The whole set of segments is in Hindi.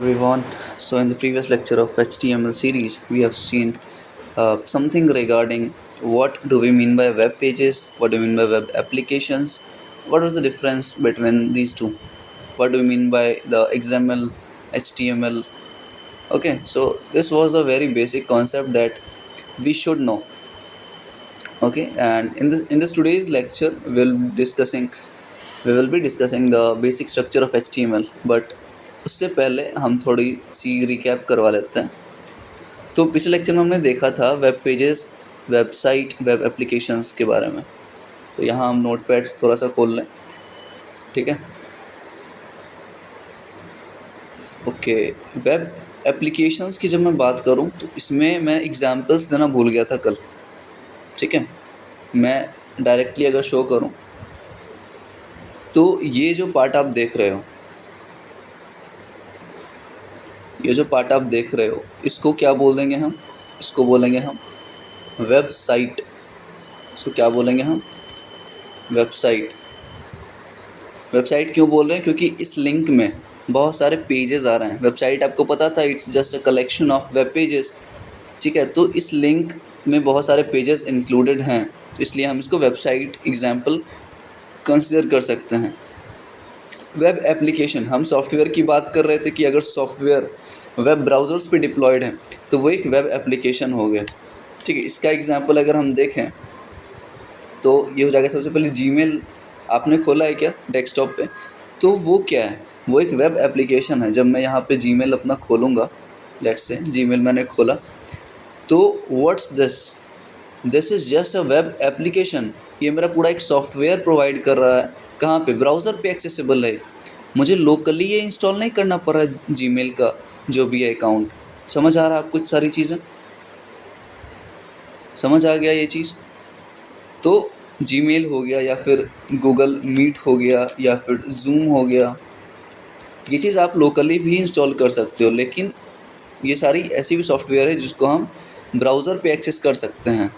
Everyone. So, in the previous lecture of HTML series, we have seen something regarding what do we mean by web pages, what do we mean by web applications, what is the difference between these two, what do we mean by the XML, HTML. Okay, so this was a very basic concept that we should know. Okay, and in this today's lecture, we will be discussing the basic structure of HTML, but उससे पहले हम थोड़ी सी रिकैप करवा लेते हैं। तो पिछले लेक्चर में हमने देखा था web pages, website, web applications के बारे में। तो यहाँ हम नोटपैड थोड़ा सा खोल लें, ठीक है। ओके, वेब एप्लीकेशंस की जब मैं बात करूँ तो इसमें मैं एग्जांपल्स देना भूल गया था कल, ठीक है। मैं डायरेक्टली अगर शो करूँ तो ये जो पार्ट आप देख रहे हो, इसको क्या बोल देंगे हम? इसको बोलेंगे हम वेबसाइट। इसको क्या बोलेंगे हम? वेबसाइट। वेबसाइट क्यों बोल रहे हैं? क्योंकि इस लिंक में बहुत सारे पेजेस आ रहे हैं। वेबसाइट आपको पता था, it's just a collection of web pages, ठीक है। तो इस लिंक में बहुत सारे पेजेस इंक्लूडेड हैं, तो इसलिए हम इसको वेबसाइट एग्जाम्पल कंसिडर कर सकते हैं। वेब एप्लीकेशन, हम सॉफ्टवेयर की बात कर रहे थे कि अगर सॉफ्टवेयर वेब ब्राउज़र्स पे डिप्लॉयड है तो वो एक वेब एप्लीकेशन हो गया, ठीक है। इसका एग्जांपल अगर हम देखें तो ये हो जाएगा। सबसे पहले जीमेल आपने खोला है क्या डेस्कटॉप पे? तो वो क्या है? वो एक वेब एप्लीकेशन है। जब मैं यहाँ पे जीमेल अपना खोलूँगा, लेट्स से जीमेल मैंने खोला, तो what's this is just a web application. ये मेरा पूरा एक सॉफ्टवेयर प्रोवाइड कर रहा है। कहाँ पे? ब्राउज़र पे एक्सेसिबल है। मुझे लोकली ये इंस्टॉल नहीं करना पड़ रहा जीमेल का जो भी है अकाउंट। समझ आ रहा है आपको सारी चीज़ें? समझ आ गया ये चीज़? तो जीमेल हो गया या फिर गूगल मीट हो गया या फिर जूम हो गया, ये चीज़ आप लोकली भी इंस्टॉल कर सकते हो, लेकिन ये सारी ऐसी भी सॉफ्टवेयर है जिसको हम ब्राउज़र पे एक्सेस कर सकते हैं,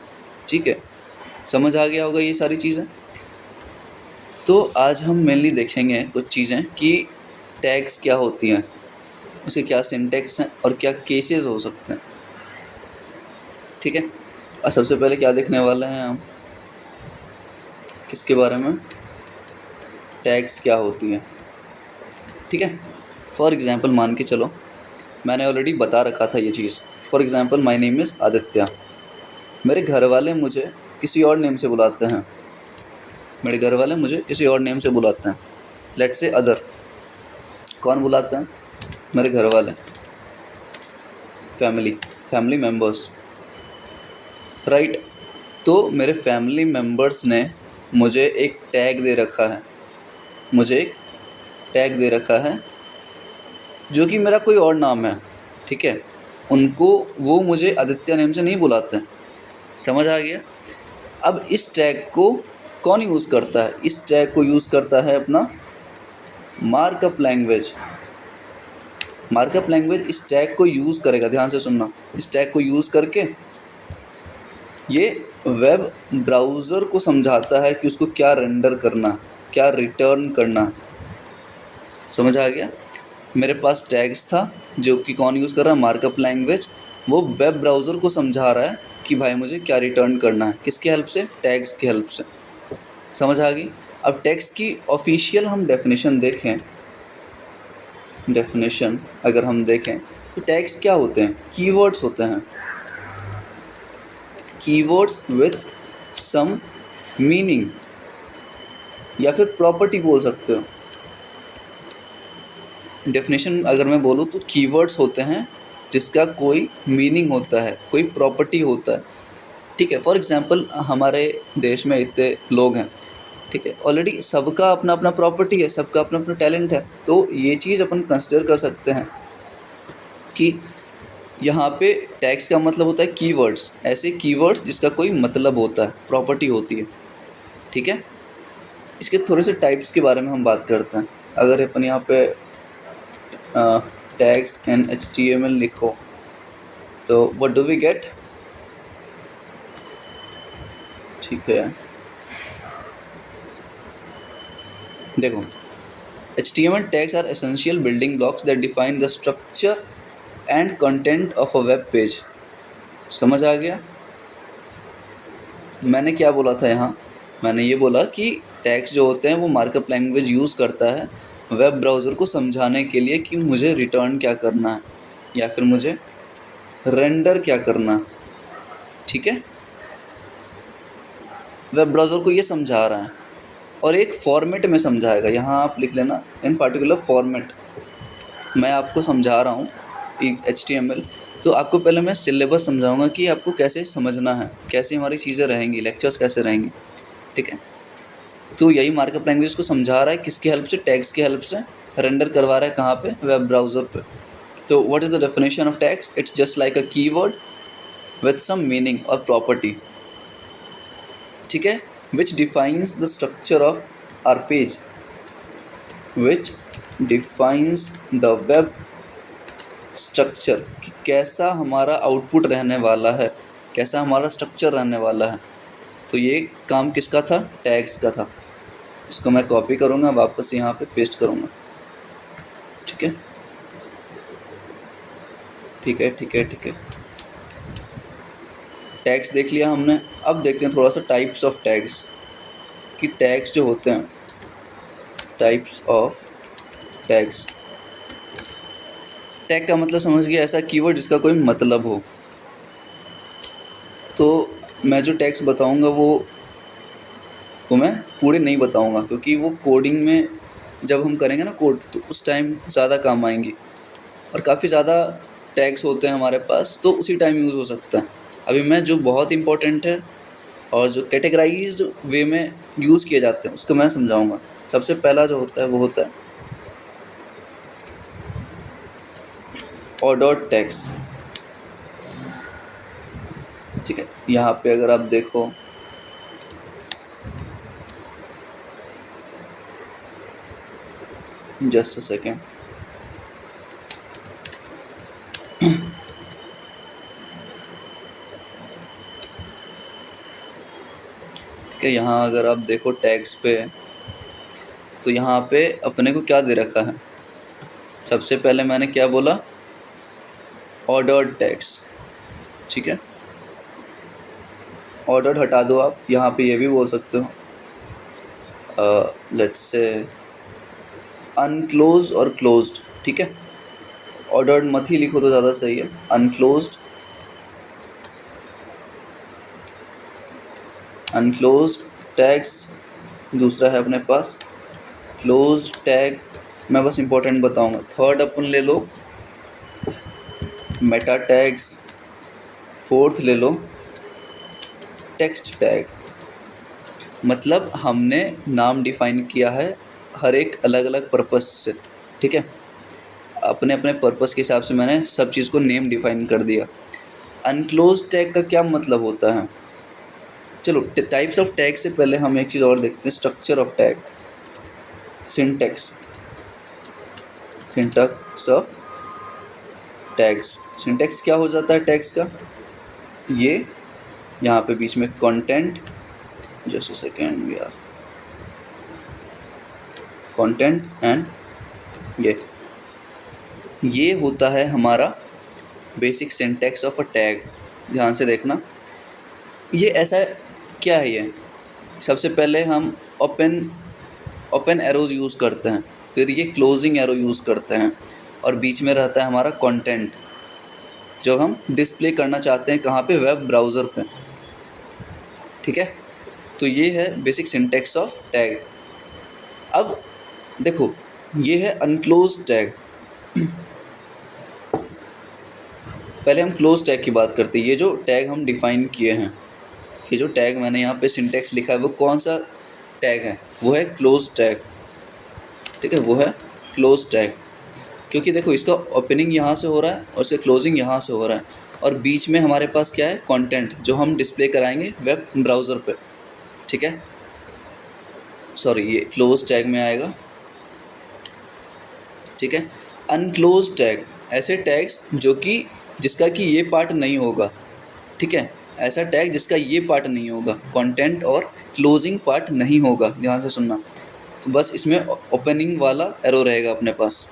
ठीक है। समझ आ गया होगा ये सारी चीज़ें। तो आज हम मेनली देखेंगे कुछ चीज़ें कि टैग्स क्या होती हैं, उसके क्या सिंटैक्स हैं और क्या केसेस हो सकते हैं, ठीक है। और सबसे पहले क्या देखने वाले हैं हम? किसके बारे में? टैग्स क्या होती हैं, ठीक है। फॉर एग्ज़ाम्पल मान के चलो, मैंने ऑलरेडी बता रखा था ये चीज़। For example my name is Aditya. मेरे घर वाले मुझे किसी और नेम से बुलाते हैं। Let's say other. कौन बुलाते हैं? मेरे घर वाले, फैमिली मेम्बर्स, राइट। तो मेरे फैमिली मेम्बर्स ने मुझे एक टैग दे रखा है, जो कि मेरा कोई और नाम है, ठीक है। वो मुझे आदित्य नेम से नहीं बुलाते हैं। समझ आ गया? अब इस टैग को कौन यूज़ करता है? इस टैग को यूज़ करता है अपना मार्कअप लैंग्वेज। इस टैग को यूज़ करेगा, ध्यान से सुनना। इस टैग को यूज़ करके ये वेब ब्राउज़र को समझाता है कि उसको क्या रेंडर करना, क्या रिटर्न करना। समझ आ गया? मेरे पास टैग्स था जो कि कौन यूज़ कर रहा है? Markup language. वो वेब ब्राउज़र को समझा रहा है कि भाई मुझे क्या रिटर्न करना है। किसकी हेल्प से? टैग्स की हेल्प से। समझ आ गई? अब टैग्स की ऑफिशियल हम डेफिनेशन अगर हम देखें तो टैग्स क्या होते हैं? कीवर्ड्स होते हैं। कीवर्ड्स विथ सम मीनिंग या फिर प्रॉपर्टी बोल सकते हो। डेफिनेशन अगर मैं बोलूँ तो कीवर्ड्स होते हैं जिसका कोई मीनिंग होता है, कोई प्रॉपर्टी होता है, ठीक है। फॉर एग्जांपल हमारे देश में इतने लोग हैं, ठीक है। ऑलरेडी सबका अपना अपना प्रॉपर्टी है, सबका अपना अपना टैलेंट है। तो ये चीज़ अपन कंसिडर कर सकते हैं कि यहाँ पे टैग्स का मतलब होता है कीवर्ड्स, ऐसे कीवर्ड्स जिसका कोई मतलब होता है, प्रॉपर्टी होती है, ठीक है। इसके थोड़े से टाइप्स के बारे में हम बात करते हैं। अगर अपन यहाँ पे टैग्स इन HTML लिखो तो व्हाट डू वी गेट? ठीक है, देखो HTML tags are essential building blocks that define the structure and content of a web page. समझ आ गया? मैंने क्या बोला था यहाँ? मैंने ये बोला कि टैग्स जो होते हैं वो मार्कअप लैंग्वेज यूज़ करता है वेब ब्राउज़र को समझाने के लिए कि मुझे रिटर्न क्या करना है या फिर मुझे रेंडर क्या करना है। ठीक है, वेब ब्राउज़र को ये समझा रहा है और एक फॉर्मेट में समझाएगा। यहाँ आप लिख लेना इन पार्टिकुलर फॉर्मेट। मैं आपको समझा रहा हूँ HTML, तो आपको पहले मैं सिलेबस समझाऊंगा कि आपको कैसे समझना है, कैसे हमारी चीज़ें रहेंगी, लेक्चर्स कैसे रहेंगे। ठीक है, तो यही मार्कअप लैंग्वेज को समझा रहा है किसकी हेल्प से? टैग्स की हेल्प से रेंडर करवा रहा है। कहाँ पे? वेब ब्राउज़र पे। तो what is the definition of tags? It's just like a keyword with some meaning और प्रॉपर्टी। ठीक है, which defines the structure of our page, which defines the web structure, कि कैसा हमारा आउटपुट रहने वाला है, कैसा हमारा स्ट्रक्चर रहने वाला है। तो ये काम किसका था? टैग्स का था। इसको मैं कॉपी करूँगा, वापस यहाँ पे पेस्ट करूँगा। ठीक है, ठीक है, ठीक है, ठीक है। टैग्स देख लिया हमने। अब देखते हैं थोड़ा सा टाइप्स ऑफ टैग्स, कि टैग्स जो होते हैं, टाइप्स ऑफ टैग्स। टैग का मतलब समझ गया, ऐसा कीवर्ड जिसका कोई मतलब हो। तो मैं जो टैग्स बताऊंगा वो मैं पूरे नहीं बताऊंगा, क्योंकि वो कोडिंग में जब हम करेंगे ना कोड, तो उस टाइम ज़्यादा काम आएंगी। और काफ़ी ज़्यादा टैग्स होते हैं हमारे पास, तो उसी टाइम यूज़ हो सकता है। अभी मैं जो बहुत इंपॉर्टेंट है और जो कैटेगराइज्ड वे में यूज़ किए जाते हैं उसको मैं समझाऊंगा। सबसे पहला जो होता है वो होता है ऑर्डर्ड टैग्स। ठीक है, यहाँ पे अगर आप देखो, जस्ट अ सेकेंड। ठीक है, यहाँ अगर आप देखो टैग्स पे, तो यहाँ पे अपने को क्या दे रखा है? सबसे पहले मैंने क्या बोला? Ordered tags. ठीक है, ऑर्डर्ड हटा दो आप। यहाँ पे ये भी बोल सकते हो, लेट्स से अनक्लोज्ड और क्लोज्ड। ठीक है, ऑर्डर्ड मत ही लिखो तो ज़्यादा सही है। अनक्लोज्ड, अनक्लोज्ड टैग्स दूसरा है अपने पास। क्लोज्ड टैग मैं बस इंपॉर्टेंट बताऊंगा। थर्ड अपन ले लो मेटा टैग्स। फोर्थ ले लो टेक्स्ट टैग। मतलब हमने नाम डिफाइन किया है हर एक अलग अलग पर्पस से। ठीक है, अपने अपने पर्पस के हिसाब से मैंने सब चीज़ को नेम डिफाइन कर दिया। अनक्लोज टैग का क्या मतलब होता है? चलो, टाइप्स ऑफ टैग से पहले हम एक चीज़ और देखते हैं, structure of tag, syntax. Syntax of tags. Syntax क्या हो जाता है टैग्स का? ये यहाँ पे बीच में कंटेंट, जस्ट अ सेकेंड यार, कंटेंट एंड ये होता है हमारा basic syntax of a tag. ध्यान से देखना, ये ऐसा क्या है? ये सबसे पहले हम ओपन एरोज यूज़ करते हैं, फिर ये क्लोजिंग एरो यूज़ करते हैं, और बीच में रहता है हमारा कंटेंट जो हम डिस्प्ले करना चाहते हैं। कहाँ पे? वेब ब्राउज़र पे। ठीक है, तो ये है बेसिक सिंटैक्स ऑफ टैग। अब देखो, ये है अनक्लोज टैग। पहले हम क्लोज टैग की बात करते हैं। ये जो टैग हम डिफाइन किए हैं, ये जो टैग मैंने यहाँ पे सिंटैक्स लिखा है, वो कौन सा टैग है? वो है क्लोज टैग। ठीक है, वो है क्लोज टैग, क्योंकि देखो इसका ओपनिंग यहाँ से हो रहा है और इसका क्लोजिंग यहाँ से हो रहा है, और बीच में हमारे पास क्या है? कंटेंट, जो हम डिस्प्ले कराएंगे वेब ब्राउज़र पे। ठीक है, सॉरी, ये क्लोज टैग में आएगा। ठीक है, अनक्लोज टैग, ऐसे टैग्स जो कि जिसका कि ये पार्ट नहीं होगा। ठीक है, ऐसा टैग जिसका ये पार्ट नहीं होगा, कंटेंट और क्लोजिंग पार्ट नहीं होगा। ध्यान से सुनना, तो बस इसमें ओपनिंग वाला एरो रहेगा अपने पास।